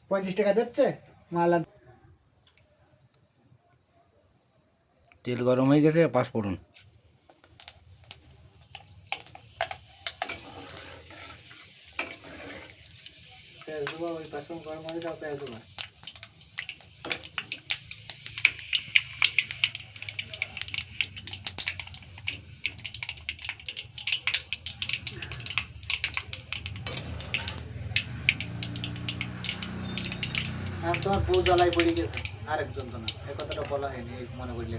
35 টাকা দিচ্ছে মাল। তেল গরম হয়ে গেছে, পাঁচফোড়ন। পেঁয়াজ দেবো, ওই পাঁচফোড়ন গরম হয়ে যাও, পেঁয়াজ দেবো। আর তোমার বউ জ্বালাই পড়ে গেছে, আরেকজন তো না, এই কথাটা বলা হয়নি, এই মনে করলে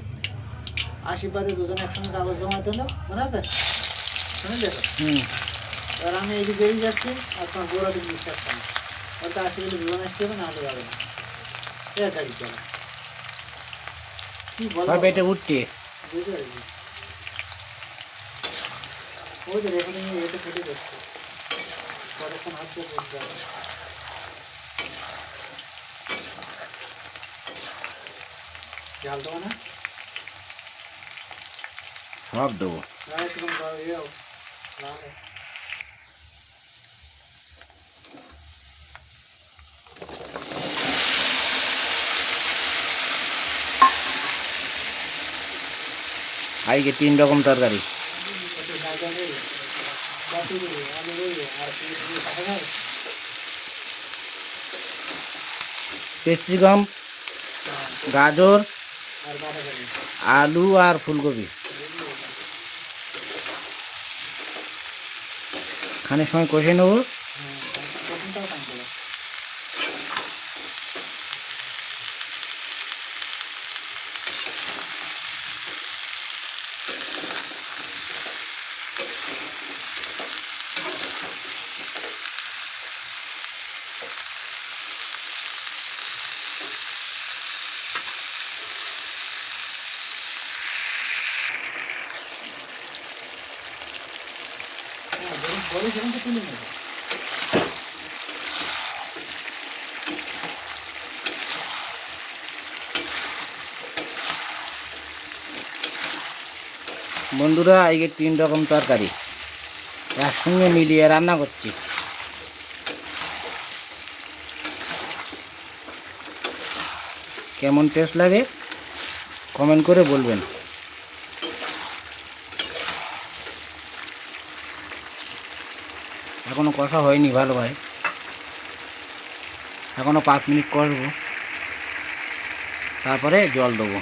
আশীর্বাদে দুজন একসঙ্গে কাগজ জমা দিল, মনে আছে? শুনে দেখো। এবার আমি এই যে বেরিয়ে যাচ্ছি, আর তোমার বউরা দিন বিশ্বাস পাই, ওটা আশীর্বাদে দুজন আসতে হবে, না হলে যাবে না। এক গাড়ি চলে কি বলো বেটে উঠতে বুঝতে পারছি। ওই যে এখন এটা ফেটে যাচ্ছে, কতক্ষণ হাত দিয়ে বুঝতে হবে। ঝাল দেবো না, সব দেবো। একদম ইয়েও লাল। আজকে 3 রকম তরকারি। ক্যাপসিকাম, গাজর, আলু আর ফুলকপি। খানিক সময় কষে নেবো। বন্ধুরা, আজকে 3 রকম তরকারি একসঙ্গে মিলিয়ে রান্না করছি। কেমন টেস্ট লাগে কমেন্ট করে বলবেন। এখনো কষা হয়নি ভালো ভাই, এখনো 5 মিনিট কষবো, তারপরে জল দেবো।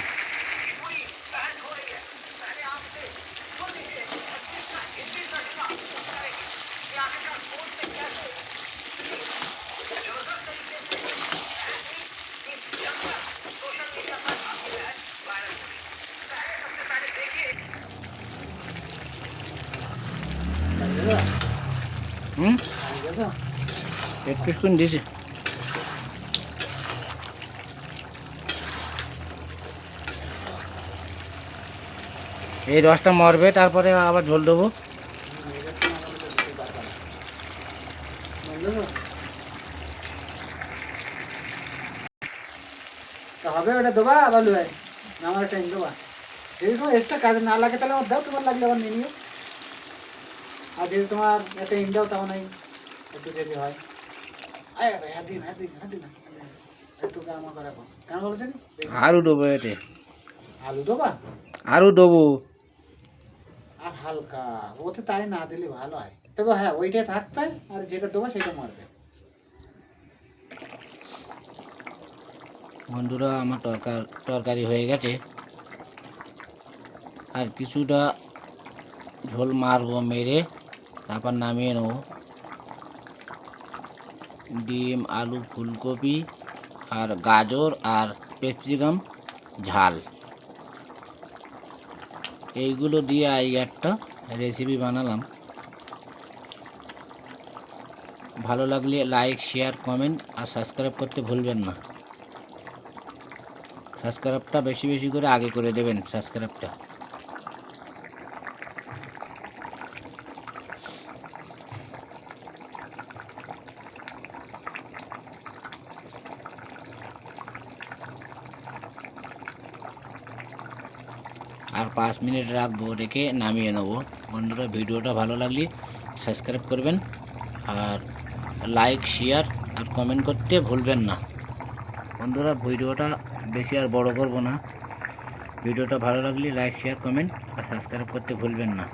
একটু স্পুন দিয়েছি। এই রসটা মরবে, তারপরে আবার ঝোল দেবো। হবে ওটা দেবা আবার লুয়াই, আমার টাইম দেবা। যদি তোমার এক্সট্রা কাজে না লাগে তাহলে আমার দাও, তোমার লাগলে আবার নিয়ে নিও। আর যদি তোমার একটা ইন্ডাও তাও নাই, একটু যদি হয় একটু কামা করাবো কেন বলো জানি। আরও দেবো এতে, আলু দেবা আরও দেবো। আর হালকা ওতে তাই না দিলে ভালো হয়, তবে হ্যাঁ ওইটাই থাকবে, আর যেটা দেবো সেটা মরবে। বন্ধুরা, আমার তরকারি হয়ে গেছে, আর কিছুটা ঝোল মারবো, মেরে তারপর নামিয়ে নেব। ডিম, আলু, ফুলকপি আর গাজর আর ক্যাপসিকাম ঝাল, এইগুলো দিয়ে এই একটা রেসিপি বানালাম। ভালো লাগলে লাইক, শেয়ার, কমেন্ট আর সাবস্ক্রাইব করতে ভুলবেন না। সাবস্ক্রাইবটা বেশি বেশি করে আগে করে দেবেন সাবস্ক্রাইবটা। আর 5 মিনিট রাখবো, রেখে নামিয়ে নেব। বন্ধুরা, ভিডিওটা ভালো লাগলে সাবস্ক্রাইব করবেন আর লাইক, শেয়ার আর কমেন্ট করতে ভুলবেন না। বন্ধুরা ভিডিওটা বেশি আর বড় করব না, ভিডিওটা ভালো লাগলে লাইক শেয়ার কমেন্ট আর সাবস্ক্রাইব করতে ভুলবেন না।